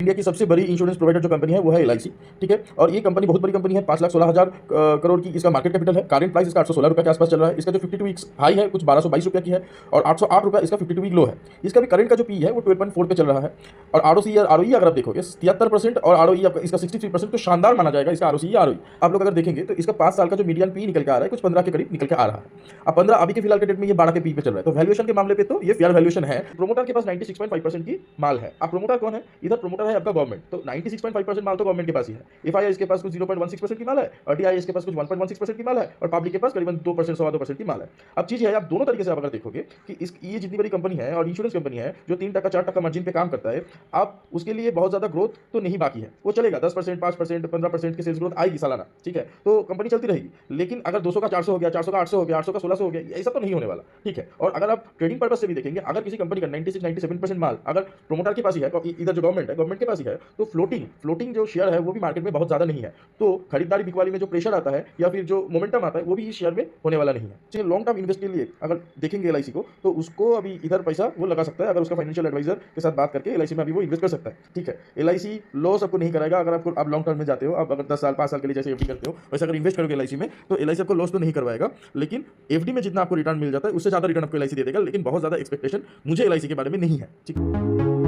India की सबसे बड़ी इंश्योरेंस प्रोवाइडर जो कंपनी है वो है एलआईसी, ठीक है। और ये कंपनी बहुत बड़ी कंपनी है, 5,16,000 करोड़ की इसका मार्केट कैपिटल है। करेंट प्राइस इसका 816 रुपये के आसपास चल रहा है। इसका जो 52 वीक्स हाई है कुछ 1222 रुपये की है और 808 रुपये इसका 52 वीक लो है। इसका भी करंट का जो पी है वो 12.4 पे चल रहा है। और आरओसी अगर आप देखोगे 73% और आरओई आपका इसका 63%, तो शानदार माना जाएगा इसका आरओसी आरओई। आप लोग अगर देखेंगे तो इसका 5 साल का जो मीडियन पी निकल के आ रहा है कुछ 15 के करीब निकल के आ रहा है। अब 15 अभी के फिलहाल के डेट में ये 12 के पी पे चल रहा है। तो वैल्यूएशन के मामले पे तो ये फेयर वैल्यूएशन है। प्रोमोटर के पास 96.5% की माल है। अब प्रोमोटर कौन है? इधर प्रोमोटर है आपका गवर्नमेंट, तो 96.5% माल तो गवर्नमेंट के पास ही है। एफआईआई इसके पास कुछ 0.16% की माल है और डीआई इसके पास कुछ 1.16% की माल है और पब्लिक के पास करीबन 2% 2.25% की माल है। अब चीज है, आप दोनों तरीके से आप अगर देखोगे कि ये जितनी बड़ी कंपनी है और इंश्योरेंस कंपनी है जो 3% 4% मार्जिन पे काम करता है, आप उसके लिए बहुत ज्यादा ग्रोथ तो नहीं बाकी है। वो चलेगा 10%, 5%, 15% की सेल्स ग्रोथ आएगी सालाना, ठीक है, तो कंपनी चलती रहेगी। लेकिन अगर 200 का 400 हो गया, 400 का 800 हो गया, 800 का 1600 हो गया, ऐसा तो नहीं होने वाला, ठीक है। और अगर आप ट्रेडिंग पर्पस से भी देखेंगे, अगर किसी कंपनी का 96-97% माल अगर प्रोमोटर के पास ही है, इधर जो गवर्नमेंट के पास ही है, तो फ्लोटिंग जो शेयर है वो भी मार्केट में बहुत ज्यादा नहीं है। तो खरीदारी बिकवाली में जो प्रेशर आता है या फिर जो मोमेंटम आता है वो भी इस शेयर में होने वाला नहीं है। चलिए, लॉन्ग टर्म इन्वेस्ट के लिए अगर देखेंगे एलआईसी को, तो उसको अभी इधर पैसा वो लगा सकता है अगर उसका फाइनेंशियल एडवाइजर के साथ बात करके एलआईसी में अभी वो इन्वेस्ट कर सकता है, ठीक है। एलआईसी लॉस आपको नहीं कराएगा अगर आपको आप लॉन्ग टर्म में जाते हो। आप अगर 10 साल 5 साल के लिए जैसे एफडी करते हो वैसे अगर इन्वेस्ट करोगे एलआईसी में, तो एलआईसी आपको लॉस तो नहीं करवाएगा। लेकिन एफडी में जितना आपको रिटर्न मिल जाता है उससे ज्यादा रिटर्न आपको एलआईसी दे देगा। लेकिन बहुत ज्यादा एक्सपेक्टेशन मुझे एलआईसी के बारे में नहीं है, ठीक है।